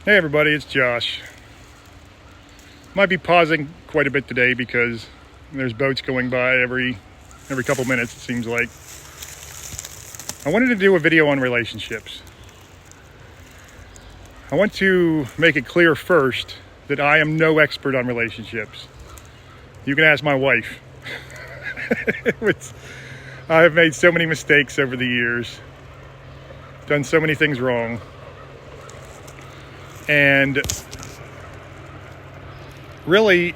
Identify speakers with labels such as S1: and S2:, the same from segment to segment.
S1: Hey everybody, it's Josh. Might be pausing quite a bit today because there's boats going by every couple minutes, it seems like. I wanted to do a video on relationships. I want to make it clear first that I am no expert on relationships. You can ask my wife. I have made so many mistakes over the years, done so many things wrong. And really,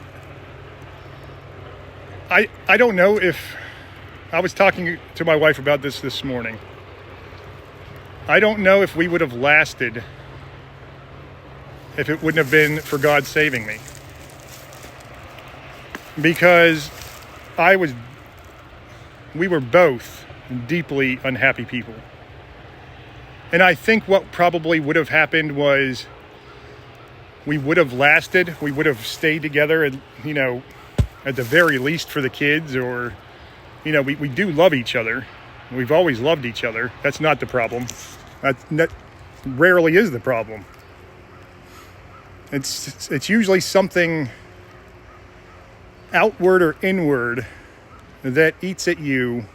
S1: I don't know if, I was talking to my wife about this morning. I don't know if we would have lasted if it wouldn't have been for God saving me. Because we were both deeply unhappy people. And I think what probably would have happened was we would have lasted, we would have stayed together, and, at the very least for the kids, or, we do love each other. We've always loved each other. That's not the problem. That rarely is the problem. It's usually something outward or inward that eats at you,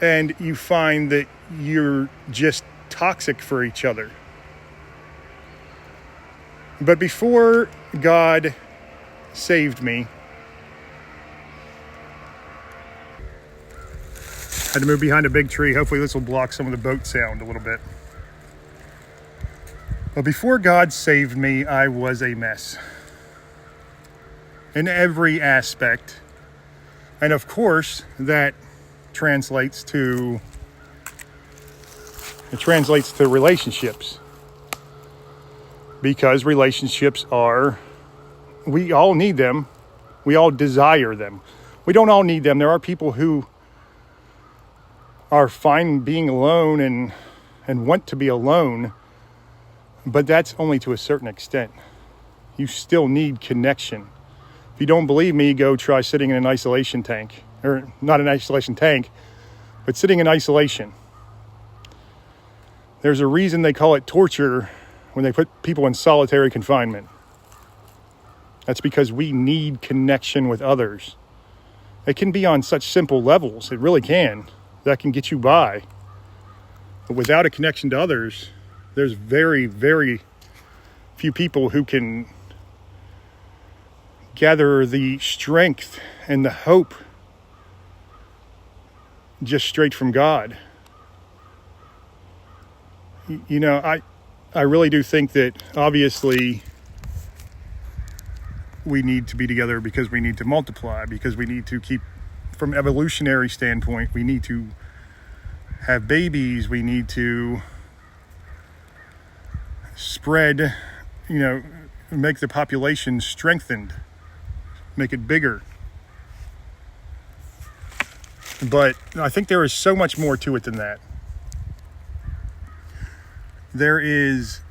S1: and you find that you're just toxic for each other. But before God saved me, I had to move behind a big tree. Hopefully this will block some of the boat sound a little bit. But before God saved me, I was a mess. In every aspect. And of course, that translates to relationships. Because relationships we all need them. We all desire them. We don't all need them. There are people who are fine being alone and want to be alone, but that's only to a certain extent. You still need connection. If you don't believe me, go try sitting in an isolation tank. Or not an isolation tank, but sitting in isolation. There's a reason they call it torture when they put people in solitary confinement. That's because we need connection with others. It can be on such simple levels. It really can. That can get you by. But without a connection to others, there's very, very few people who can gather the strength and the hope just straight from God. I really do think that obviously we need to be together because we need to multiply, because we need to keep, from evolutionary standpoint, we need to have babies, we need to spread, make the population strengthened, make it bigger. But I think there is so much more to it than that. There is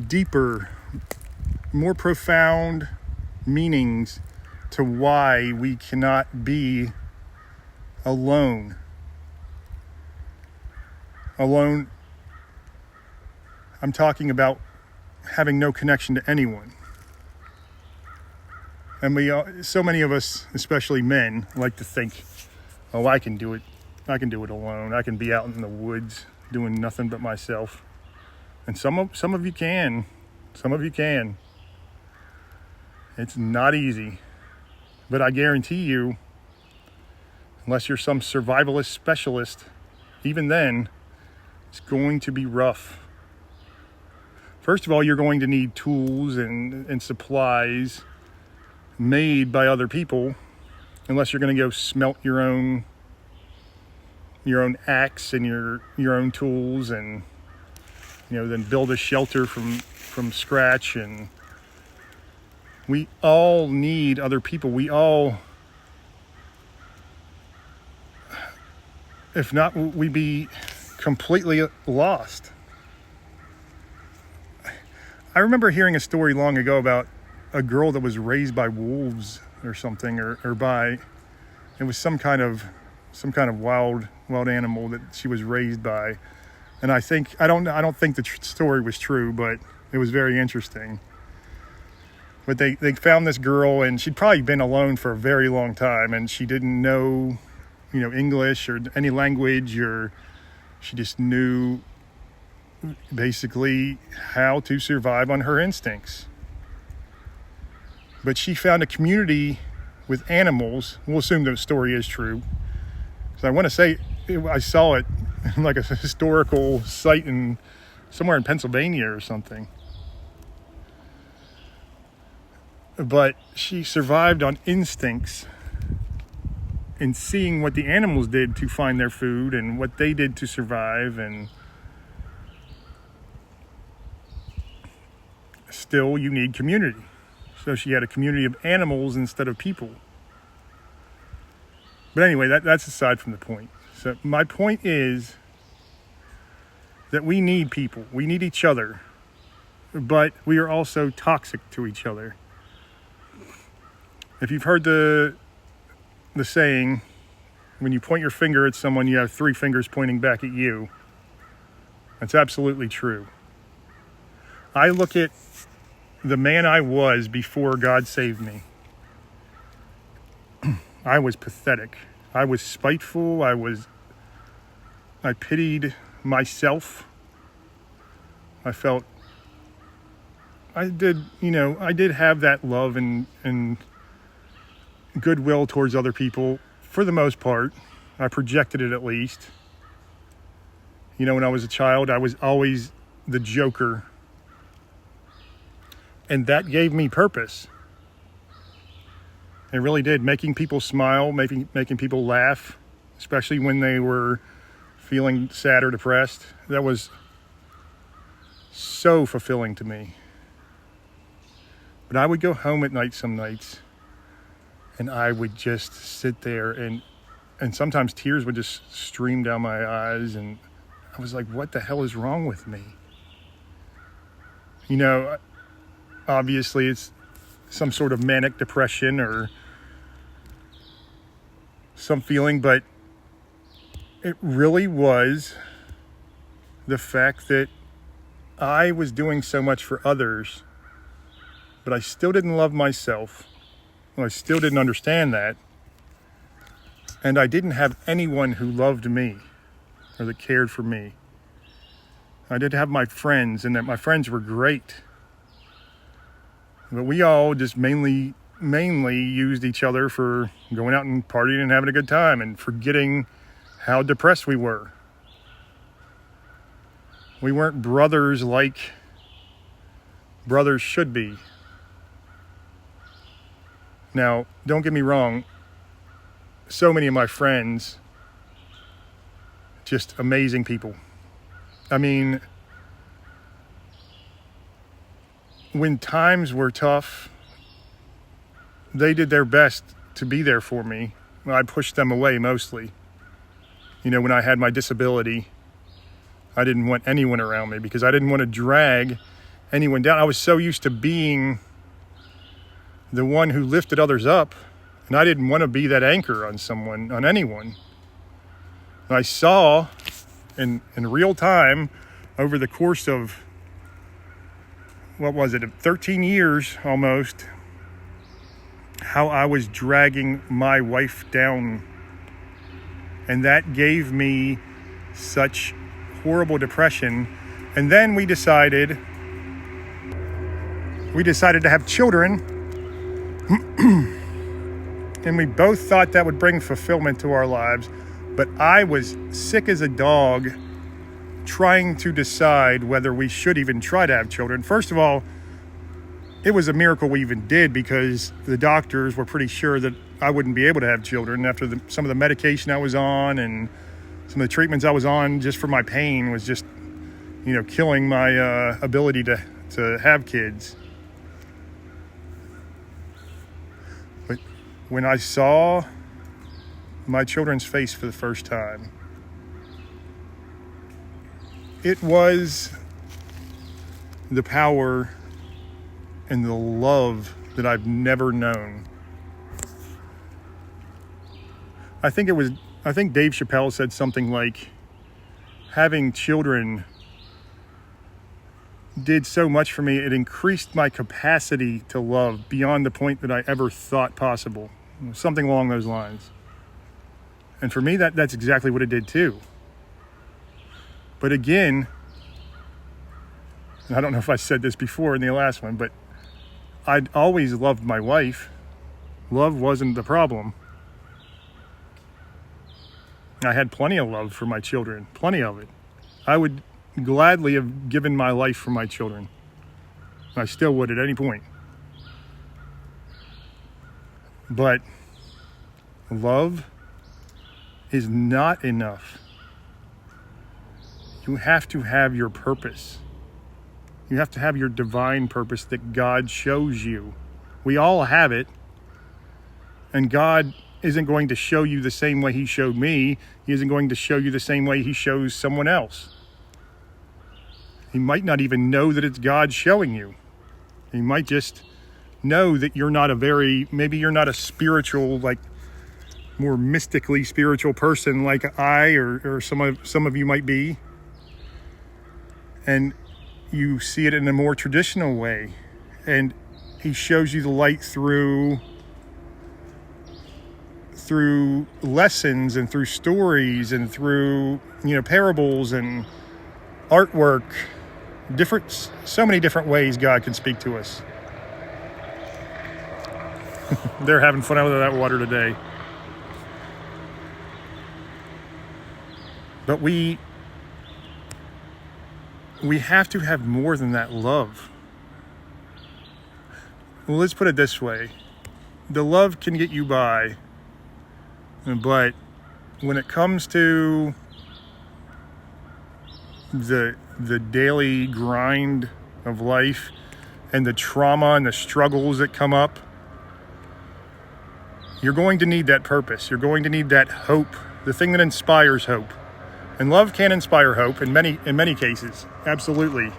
S1: deeper, more profound meanings to why we cannot be alone. Alone, I'm talking about having no connection to anyone. And so many of us, especially men, like to think, oh, I can do it alone. I can be out in the woods doing nothing but myself. And some of you can. Some of you can. It's not easy. But I guarantee you, unless you're some survivalist specialist, even then, it's going to be rough. First of all, you're going to need tools and supplies made by other people, unless you're going to go smelt your own axe and your own tools, and then build a shelter from scratch. And we all need other people. We all, if not, we'd be completely lost. I remember hearing a story long ago about a girl that was raised by wolves or something, or by, it was some kind of wild animal that she was raised by. And I don't think the story was true, but it was very interesting. But they found this girl, and she'd probably been alone for a very long time, and she didn't know, English or any language, or she just knew basically how to survive on her instincts. But she found a community with animals. We'll assume the story is true. So I want to say I saw it in like a historical site somewhere in Pennsylvania or something. But she survived on instincts and seeing what the animals did to find their food and what they did to survive, and still you need community. So she had a community of animals instead of people. But anyway, that's aside from the point. So my point is that we need people. We need each other. But we are also toxic to each other. If you've heard the saying, when you point your finger at someone, you have 3 fingers pointing back at you. That's absolutely true. I look at the man I was before God saved me. I was pathetic. I was spiteful. I pitied myself. I felt I did have that love and goodwill towards other people for the most part. I projected it, at least. When I was a child, I was always the joker. And that gave me purpose. It really did. Making people smile, making people laugh, especially when they were feeling sad or depressed. That was so fulfilling to me. But I would go home at night some nights, and I would just sit there, and sometimes tears would just stream down my eyes, and I was like, what the hell is wrong with me? Obviously it's some sort of manic depression or some feeling, but it really was the fact that I was doing so much for others, but I still didn't love myself. Well, I still didn't understand that. And I didn't have anyone who loved me or that cared for me. I did have my friends, and that my friends were great. But we all just mainly used each other for going out and partying and having a good time and forgetting how depressed we were. We weren't brothers like brothers should be. Now, don't get me wrong. So many of my friends, just amazing people. I mean, when times were tough, they did their best to be there for me. I pushed them away mostly. When I had my disability, I didn't want anyone around me because I didn't want to drag anyone down. I was so used to being the one who lifted others up, and I didn't want to be that anchor on anyone. And I saw in real time over the course of 13 years almost, how I was dragging my wife down. And that gave me such horrible depression. And then we decided to have children. And we both thought that would bring fulfillment to our lives. But I was sick as a dog trying to decide whether we should even try to have children. First of all, it was a miracle we even did, because the doctors were pretty sure that I wouldn't be able to have children after some of the medication I was on and some of the treatments I was on just for my pain was just, killing my ability to have kids. But when I saw my children's face for the first time, it was the power and the love that I've never known. I think Dave Chappelle said something like, having children did so much for me. It increased my capacity to love beyond the point that I ever thought possible. Something along those lines. And for me, that's exactly what it did too. But again, I don't know if I said this before in the last one, but I'd always loved my wife. Love wasn't the problem. I had plenty of love for my children, plenty of it. I would gladly have given my life for my children. I still would at any point. But love is not enough. You have to have your purpose. You have to have your divine purpose that God shows you. We all have it. And God isn't going to show you the same way He showed me. He isn't going to show you the same way He shows someone else. He might not even know that it's God showing you. He might just know that you're not maybe you're not a spiritual, like more mystically spiritual person like I or some of you might be. And you see it in a more traditional way. And He shows you the light through lessons and through stories and through, parables and artwork. So many different ways God can speak to us. They're having fun out of that water today. But we have to have more than that love. Well, let's put it this way. The love can get you by, but when it comes to the daily grind of life and the trauma and the struggles that come up, you're going to need that purpose. You're going to need that hope, the thing that inspires hope. And love can inspire hope in many cases. Absolutely.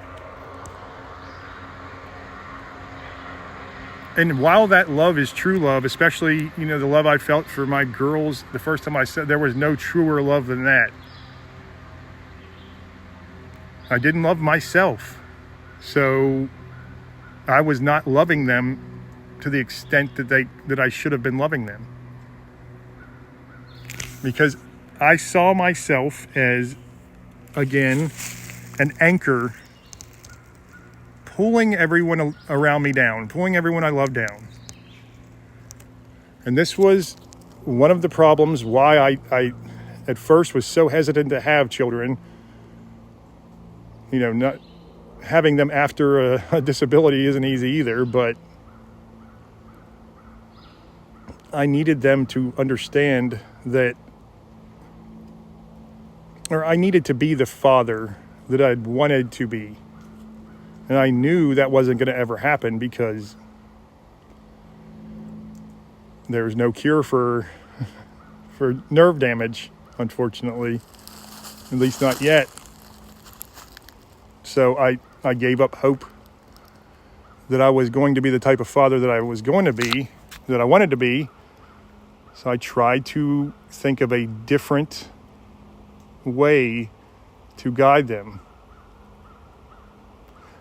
S1: And while that love is true love, especially, the love I felt for my girls, the first time I said, there was no truer love than that. I didn't love myself. So I was not loving them to the extent that I should have been loving them. Because I saw myself as, again, an anchor pulling everyone around me down, pulling everyone I love down. And this was one of the problems why I at first was so hesitant to have children. Not having them after a disability isn't easy either, but I needed them to understand that, or I needed to be the father that I'd wanted to be. And I knew that wasn't going to ever happen because there's no cure for nerve damage, unfortunately. At least not yet. So I gave up hope that I was going to be the type of father that I was going to be, that I wanted to be. So I tried to think of a different way to guide them.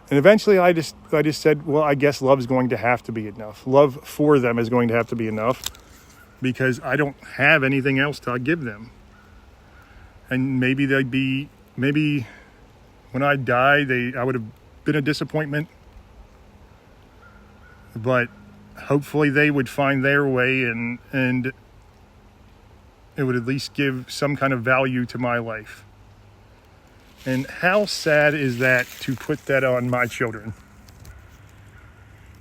S1: And eventually I just said, well, I guess love is going to have to be enough. Love for them is going to have to be enough because I don't have anything else to give them. And maybe when I die, I would have been a disappointment. But hopefully they would find their way and it would at least give some kind of value to my life. And how sad is that to put that on my children?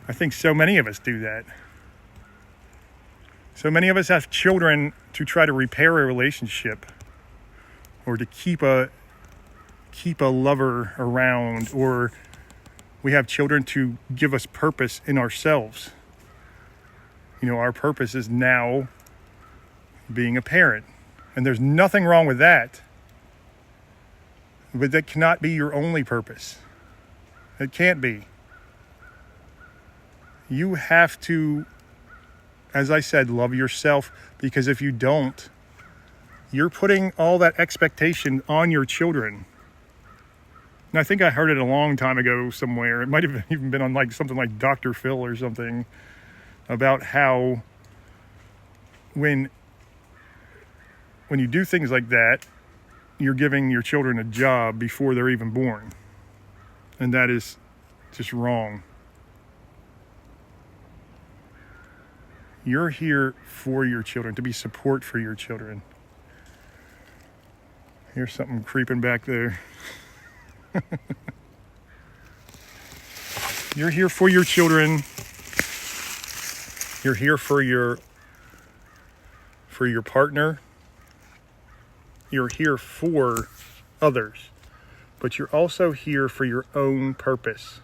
S1: I think so many of us do that. So many of us have children to try to repair a relationship or to keep a lover around, or we have children to give us purpose in ourselves. Our purpose is now being a parent, and there's nothing wrong with that. But that cannot be your only purpose. It can't be. You have to, as I said, love yourself, because if you don't, you're putting all that expectation on your children. And I think I heard it a long time ago somewhere. It might have even been on like something like Dr. Phil or something, about how when you do things like that, you're giving your children a job before they're even born. And that is just wrong. You're here for your children, to be support for your children. Here's something creeping back there. You're here for your children. You're here for your partner. You're here for others. But you're also here for your own purpose.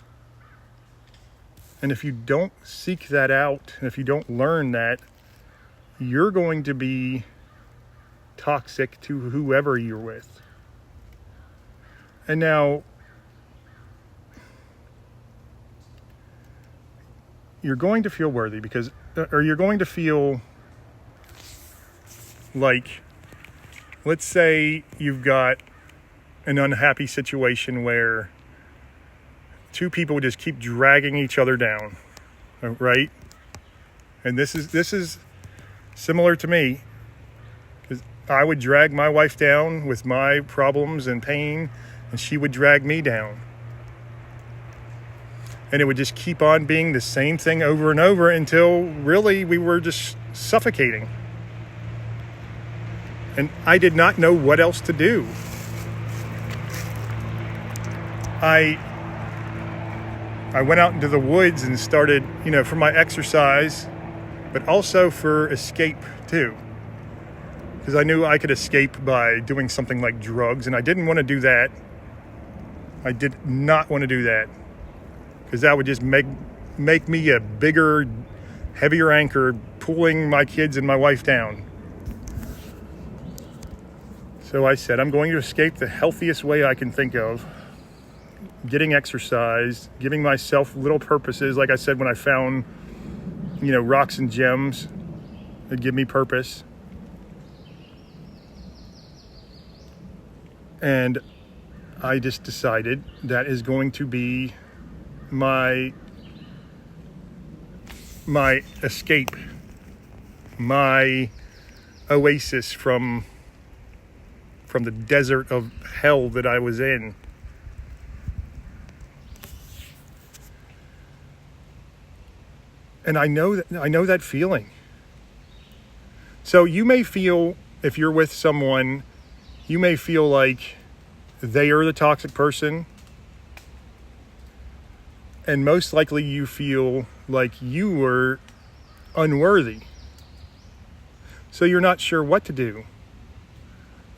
S1: And if you don't seek that out, and if you don't learn that, you're going to be toxic to whoever you're with. And now, you're going to feel worthy or you're going to feel like, let's say you've got an unhappy situation where two people just keep dragging each other down, right? And this is similar to me, because I would drag my wife down with my problems and pain, and she would drag me down. And it would just keep on being the same thing over and over until really we were just suffocating. And I did not know what else to do. I went out into the woods and started, for my exercise, but also for escape too. Because I knew I could escape by doing something like drugs, and I didn't want to do that. I did not want to do that. Because that would just make me a bigger, heavier anchor pulling my kids and my wife down. So I said, I'm going to escape the healthiest way I can think of. Getting exercise, giving myself little purposes. Like I said, when I found, rocks and gems that give me purpose. And I just decided that is going to be my escape, my oasis from the desert of hell that I was in. And I know that feeling. So you may feel, if you're with someone, you may feel like they are the toxic person. And most likely you feel like you were unworthy. So you're not sure what to do.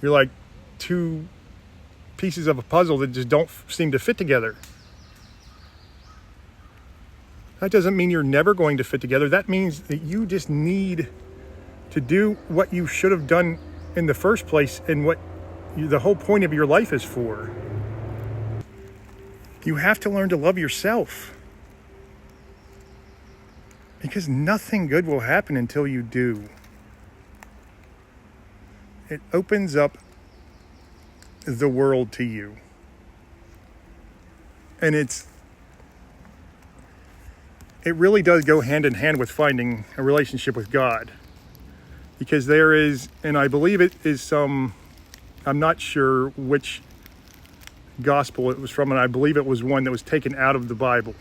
S1: You're like two pieces of a puzzle that just don't seem to fit together. That doesn't mean you're never going to fit together. That means that you just need to do what you should have done in the first place and what the whole point of your life is for. You have to learn to love yourself. Because nothing good will happen until you do. It opens up the world to you. And it really does go hand in hand with finding a relationship with God. Because there is, and I believe it is I'm not sure which gospel it was from, and I believe it was one that was taken out of the Bible.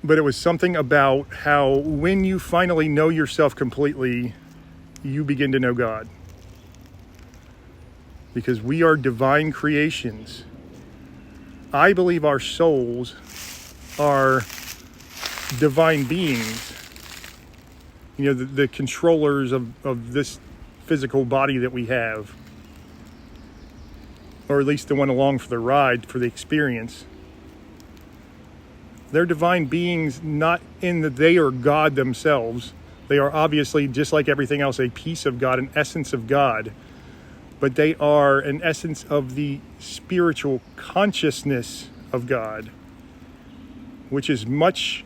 S1: But it was something about how when you finally know yourself completely, you begin to know God. Because we are divine creations. I believe our souls are divine beings. The controllers of this physical body that we have. Or at least the one along for the ride, for the experience. They're divine beings, not in that they are God themselves. They are obviously, just like everything else, a piece of God, an essence of God. But they are an essence of the spiritual consciousness of God, which is much,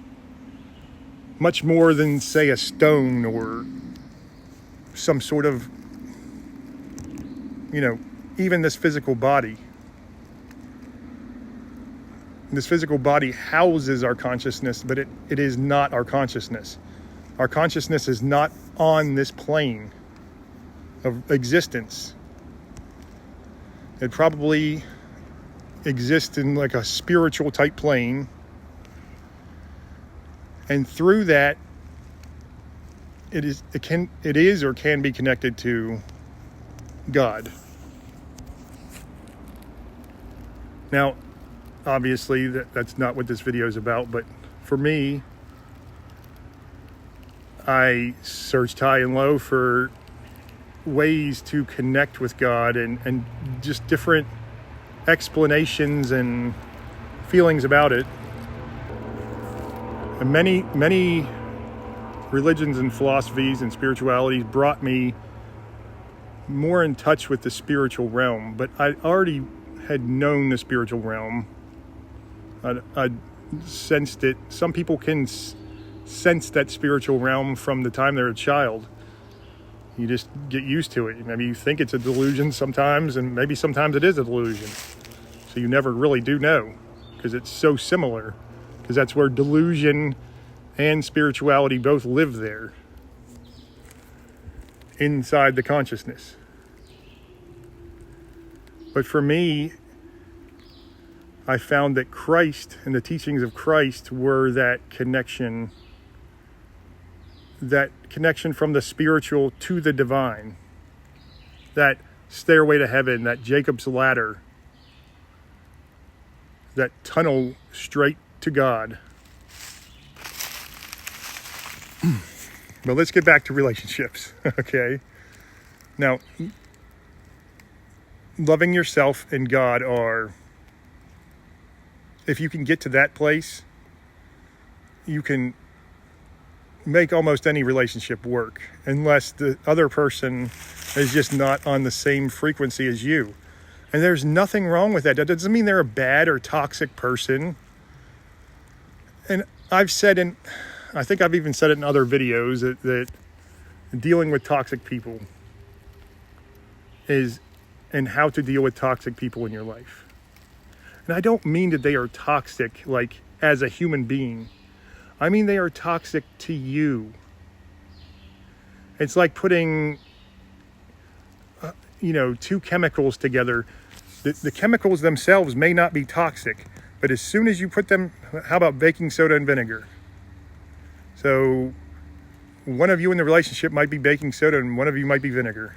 S1: much more than, say, a stone or some sort of even this physical body. This physical body houses our consciousness, but it is not our consciousness. Our consciousness is not on this plane of existence. It probably exists in like a spiritual type plane. And through that, it is or can be connected to God. Now, obviously, that's not what this video is about, but for me, I searched high and low for ways to connect with God and just different explanations and feelings about it. And many religions and philosophies and spiritualities brought me more in touch with the spiritual realm, but I already had known the spiritual realm. I sensed it. Some people can sense that spiritual realm from the time they're a child. You just get used to it. Maybe you think it's a delusion sometimes, and maybe sometimes it is a delusion. So you never really do know, because it's so similar, because that's where delusion and spirituality both live there, inside the consciousness. But for me, I found that Christ and the teachings of Christ were that connection from the spiritual to the divine, that stairway to heaven, that Jacob's ladder, that tunnel straight to God. But let's get back to relationships, okay? Now, loving yourself and God are, if you can get to that place, you can make almost any relationship work, unless the other person is just not on the same frequency as you. And there's nothing wrong with that. That doesn't mean they're a bad or toxic person. And I've said, and I think I've even said it in other videos, that dealing with toxic people is, and how to deal with toxic people in your life. And I don't mean that they are toxic, like as a human being. I mean they are toxic to you. It's like putting, two chemicals together. The chemicals themselves may not be toxic, but as soon as you put them, how about baking soda and vinegar? So one of you in the relationship might be baking soda and one of you might be vinegar.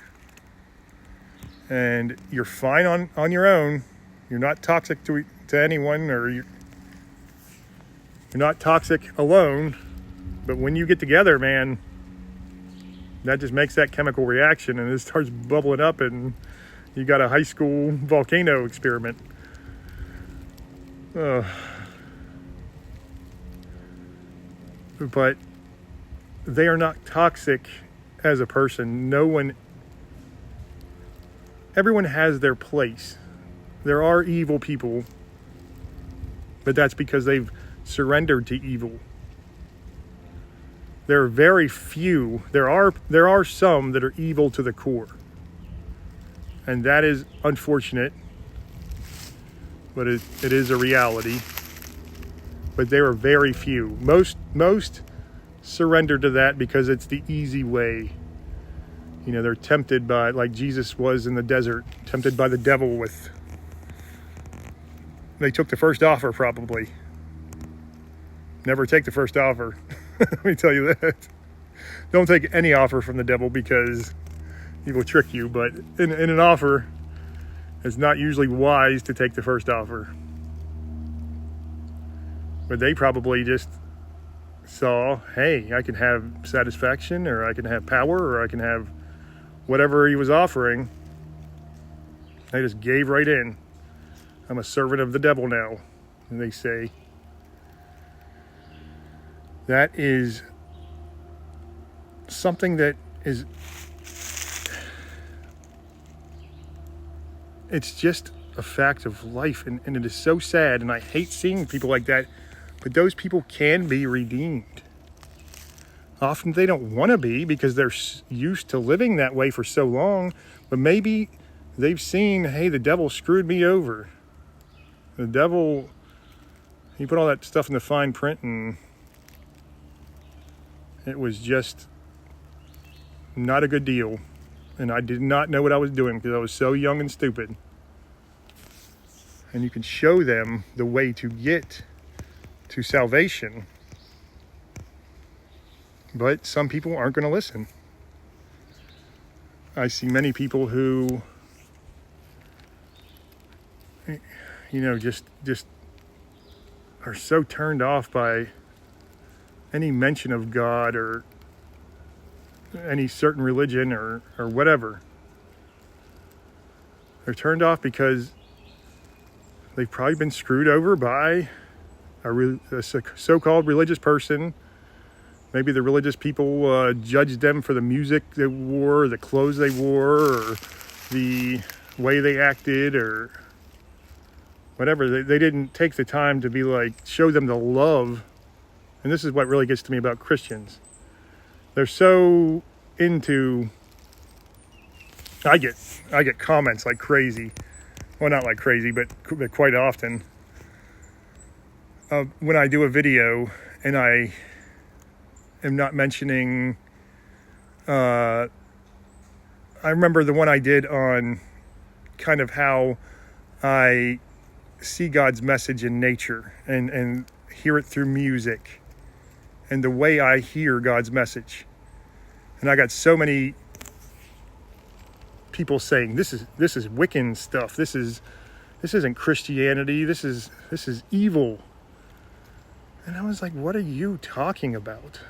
S1: And you're fine on your own. You're not toxic to anyone, or you're not toxic alone. But when you get together, man, that just makes that chemical reaction, and it starts bubbling up, and you got a high school volcano experiment. But they are not toxic as a person. Everyone has their place. There are evil people, but that's because they've surrendered to evil. There are very few. There are some that are evil to the core, and that is unfortunate, but it is a reality. But there are very few. Most surrender to that because it's the easy way. They're tempted by, like Jesus was in the desert, tempted by the devil they took the first offer probably. Never take the first offer. Let me tell you that. Don't take any offer from the devil, because he will trick you. But in an offer, it's not usually wise to take the first offer. But they probably just saw, hey, I can have satisfaction, or I can have power, or I can have whatever he was offering. They just gave right in. I'm a servant of the devil now, and they say. That is something that is, it's just a fact of life, and it is so sad, and I hate seeing people like that, but those people can be redeemed. Often they don't want to be, because they're used to living that way for so long, but maybe they've seen, hey, the devil screwed me over. The devil, he put all that stuff in the fine print, and it was just not a good deal. And I did not know what I was doing because I was so young and stupid. And you can show them the way to get to salvation. But some people aren't going to listen. I see many people who, just are so turned off by any mention of God or any certain religion or whatever. They're turned off because they've probably been screwed over by a so-called religious person. Maybe the religious people judged them for the music they wore, the clothes they wore, or the way they acted, or whatever. They didn't take the time to be like, show them the love. And this is what really gets to me about Christians. They're so into, I get comments like crazy. Well, not like crazy, but quite often. When I do a video and I am not mentioning, I remember the one I did on kind of how I see God's message in nature and hear it through music and the way I hear God's message. And I got so many people saying, this is Wiccan stuff. This isn't Christianity. This is evil. And I was like, what are you talking about?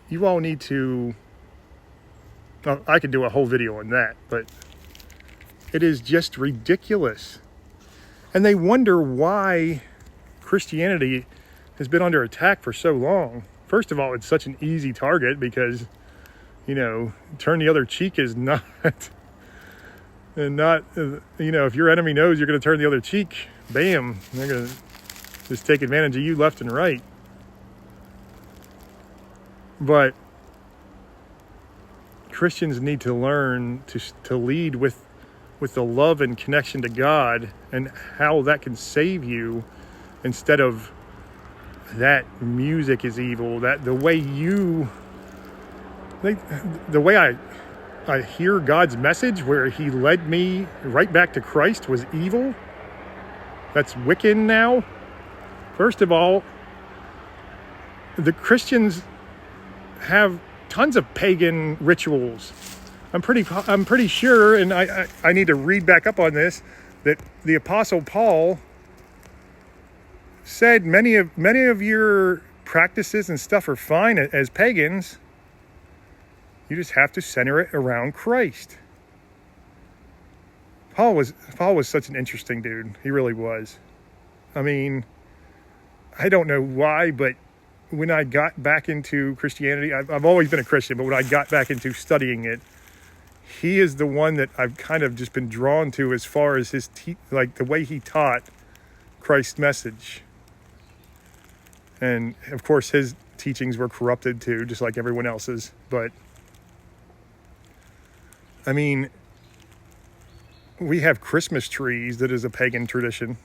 S1: You all need to, well, I could do a whole video on that, but it is just ridiculous. And they wonder why Christianity has been under attack for so long. First of all, it's such an easy target because, turn the other cheek is not, and not, if your enemy knows you're going to turn the other cheek, bam, they're going to just take advantage of you left and right. But Christians need to learn to lead with the love and connection to God and how that can save you, instead of that music is evil, that the way I hear God's message where he led me right back to Christ was evil. That's Wiccan now. First of all, the Christians have tons of pagan rituals. I'm pretty sure, and I need to read back up on this, that the Apostle Paul said many of your practices and stuff are fine as pagans. You just have to center it around Christ. Paul was such an interesting dude. He really was. I mean, I don't know why, but when I got back into Christianity, I've always been a Christian, but when I got back into studying it, he is the one that I've kind of just been drawn to as far as his like the way he taught Christ's message. And of course, his teachings were corrupted too, just like everyone else's. But I mean, we have Christmas trees that is a pagan tradition,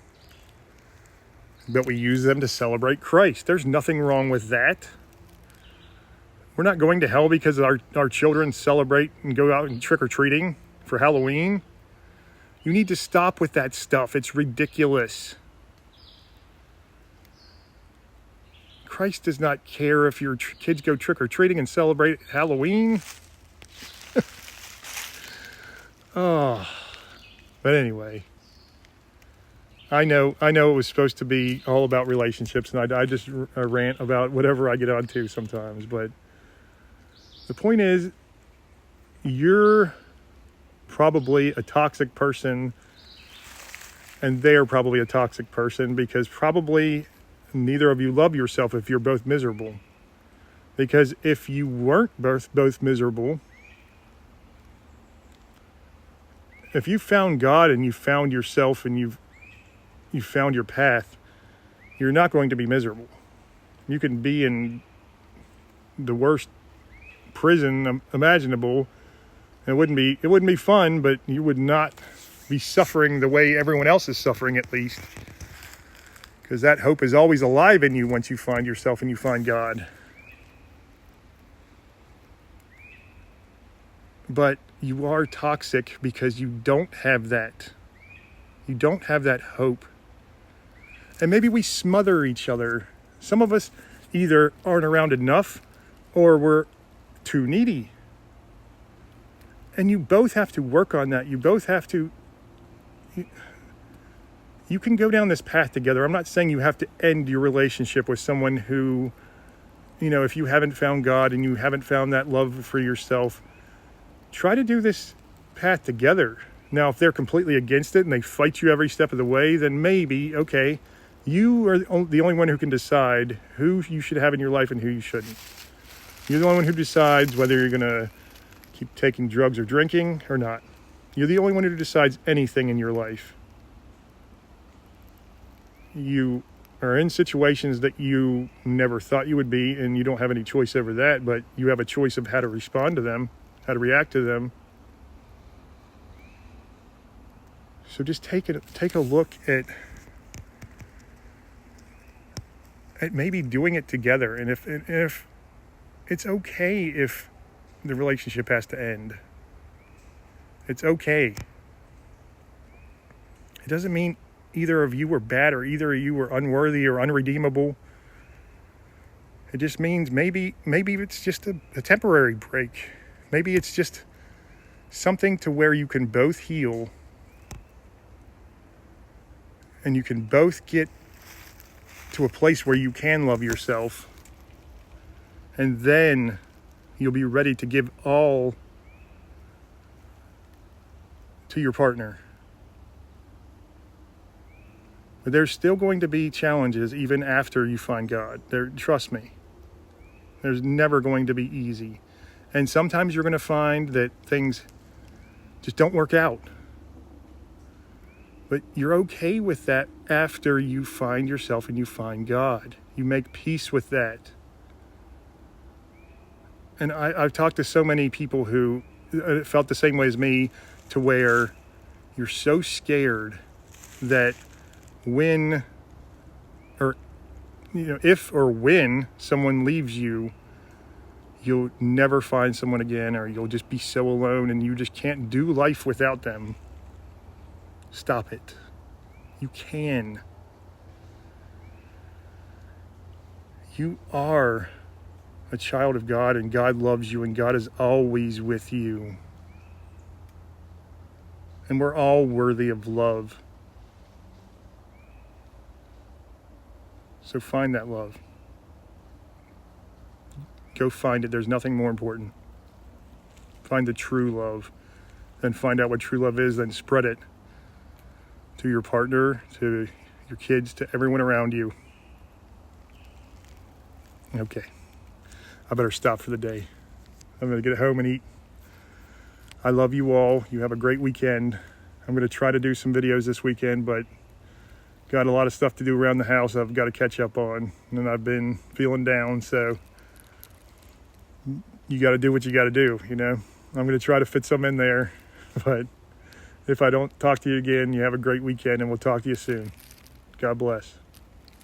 S1: but we use them to celebrate Christ. There's nothing wrong with that. We're not going to hell because our children celebrate and go out and trick-or-treating for Halloween. You need to stop with that stuff. It's ridiculous. Christ does not care if your kids go trick-or-treating and celebrate Halloween. Oh, but anyway, I know it was supposed to be all about relationships, and I just rant about whatever I get onto sometimes, but the point is, you're probably a toxic person, and they're probably a toxic person, because probably neither of you love yourself if you're both miserable. Because if you weren't both miserable, if you found God and you found yourself and you found your path, you're not going to be miserable. You can be in the worst prison imaginable, It wouldn't be fun, but you would not be suffering the way everyone else is suffering, at least. Because that hope is always alive in you once you find yourself and you find God. But you are toxic because you don't have that. You don't have that hope. And maybe we smother each other. Some of us either aren't around enough or we're too needy. And you both have to work on that. You both have to... You can go down this path together. I'm not saying you have to end your relationship with someone who, if you haven't found God and you haven't found that love for yourself, try to do this path together. Now, if they're completely against it and they fight you every step of the way, then maybe, okay, you are the only one who can decide who you should have in your life and who you shouldn't. You're the only one who decides whether you're going to keep taking drugs or drinking or not. You're the only one who decides anything in your life. You are in situations that you never thought you would be, and you don't have any choice over that, but you have a choice of how to respond to them, how to react to them. So just take a look at maybe doing it together. And if it's okay if the relationship has to end. It's okay. It doesn't mean either of you were bad or either of you were unworthy or unredeemable. It just means maybe it's just a temporary break. Maybe it's just something to where you can both heal and you can both get to a place where you can love yourself, and then you'll be ready to give all to your partner. But there's still going to be challenges even after you find God. Trust me. There's never going to be easy. And sometimes you're going to find that things just don't work out. But you're okay with that after you find yourself and you find God. You make peace with that. And I've talked to so many people who felt the same way as me, to where you're so scared that if or when someone leaves you, you'll never find someone again, or you'll just be so alone and you just can't do life without them. Stop it. You can. You are a child of God, and God loves you, and God is always with you. And we're all worthy of love. So find that love. Go find it. There's nothing more important. Find the true love. Then find out what true love is, then spread it to your partner, to your kids, to everyone around you. Okay. I better stop for the day. I'm going to get home and eat. I love you all. You have a great weekend. I'm going to try to do some videos this weekend, but got a lot of stuff to do around the house I've got to catch up on. And I've been feeling down, so you got to do what you got to do, I'm going to try to fit some in there, but if I don't talk to you again, you have a great weekend, and we'll talk to you soon. God bless.